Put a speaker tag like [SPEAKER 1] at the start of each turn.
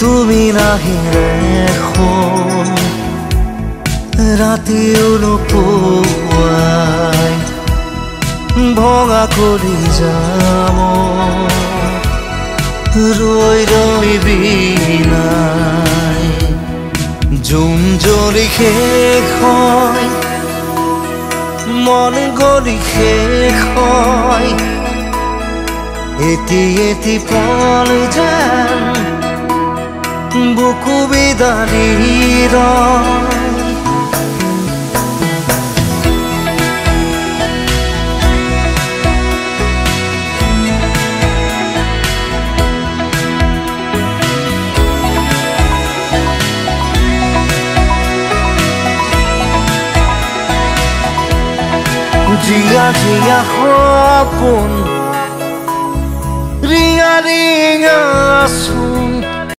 [SPEAKER 1] তুমি নাহিলে এখন ৰাতিও নোপোৱাই ভঙা কৰি যাম ৰৈ ৰৈ বিনাই জুন জ্বলি শেষ হয় মন গলি শেষ হয় এটি এটি পল যেন বুকু বিদাৰি ৰয় জিয়া জিয়া সপোন ৰিঙা ৰিঙা